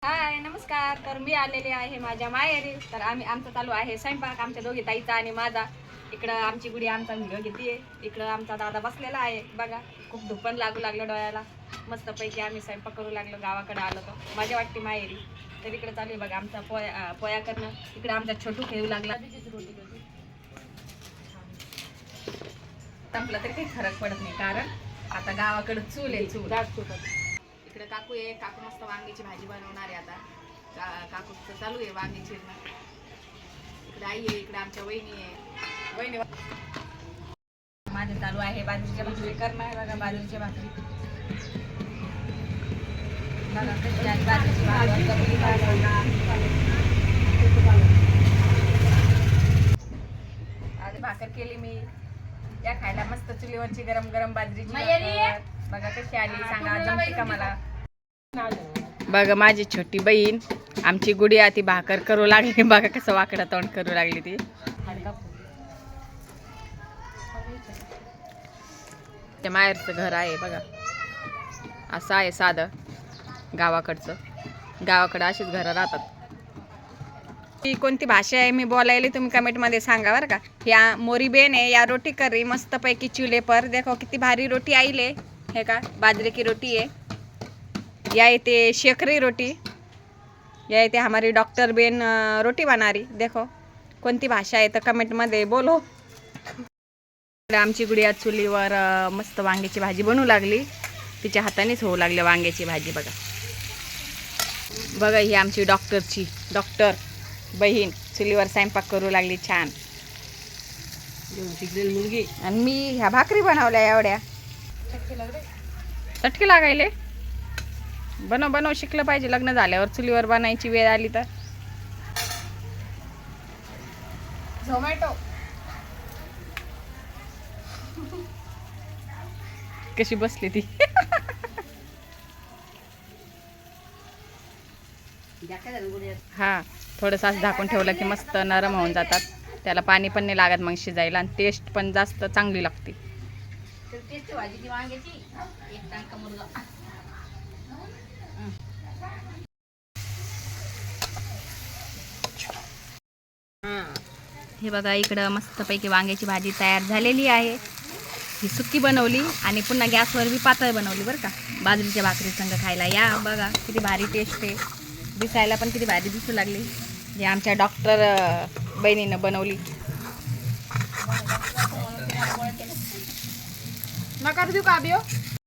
हाय नमस्कार. तर मी आलेले आहे माझ्या माहेरी. तर आमचं चालू आहे स्वयंपाक, आमच्या दोघी ताईचा आणि माझा. इकडं आमची गुडी आमचा व्हिडिओ घेते. इकडं आमचा दादा बसलेला आहे बघा. खूप धुपण लागू लागलं डोळ्याला. मस्तपैकी आम्ही स्वयंपाक करू लागलो. गावाकडे आलो तर माझ्या वाटते माहेरी. तर इकडे चालू आहे बघा आमचा पोया करणं. इकडे आमचा छोटू खेळू लागला. संपलं तरी काही फरक पडत नाही, कारण आता गावाकडे चूल आहे. चूल इकडे काकू आहे. काकू मस्त वांग्याची भाजी बनवणार आहे आता. काकूचं चालू आहे वांगी चिरणं. इकडे आई आहे, इकडे आमच्या वहिनी आहे. वहिनी माझे चालू आहे बाजरीच्या भाकरी करणं आहे बघा. बाजरीच्या भाकरी बघा कशी आहे बाजरीची भाकरी. आज भाकर केली मी. या खायला मस्त चुलीवरची गरम गरम बाजरीची भाकर. बघा कशी आली सांगा, जमते का मला. बघा माझी छोटी बहीण आमची गुडिया ती भाकर करू लागली. बघा कसं वाकडं तोंड करू लागली ती. ते माहेरचं घर आहे बघा. असं आहे साधं गावाकडचं. गावाकडं अशीच घरं राहतात. ती कोणती भाषा आहे मी बोलायला तुम्ही कमेंटमध्ये सांगा बरं का. या मोरी बेन आहे. या रोटी कर रही मस्त पैकी चूल्हे पर. देखो किती भारी रोटी आईले है का. बाजरे की रोटी है. या येते शेखरी रोटी. या येते हमारी डॉक्टर बेन रोटी बना रही. देखो कोणती भाषा आहे तर कमेंटमध्ये बोलो. आमची गुडिया चुलीवर मस्त वांग्याची भाजी बनवू लागली. तिच्या हातानेच होऊ लागली वांग्याची भाजी बघा. बघा ही आमची डॉक्टर बहीण चुलीवर स्वयंपाक करू लागली छान. मुलगी आणि मी ह्या भाकरी बनवल्या एवढ्या. चटके लागायले. बनव शिकलं पाहिजे. लग्न झाल्यावर चुलीवर बनायची वेळ आली तर. झोमॅटो कशी बसली ती. हा थोडंसं झाकून ठेवलं की मस्त नरम होऊन जातात. त्याला पाणी पण नाही लागत मग शिजायला. आणि टेस्ट पण जास्त चांगली लागते. हे बघा इकडं मस्तपैकी वांग्याची भाजी तयार झालेली आहे. ही सुकी बनवली आणि पुन्हा गॅसवर बी पातळ बनवली बरं का. बाजरीच्या भाकरी संग खायला या. बघा किती भारी टेस्ट आहे. दिसायला पण किती भारी दिसू लागली. जे आमच्या डॉक्टर बहिणीनं बनवली. नकार देऊ का अभियो.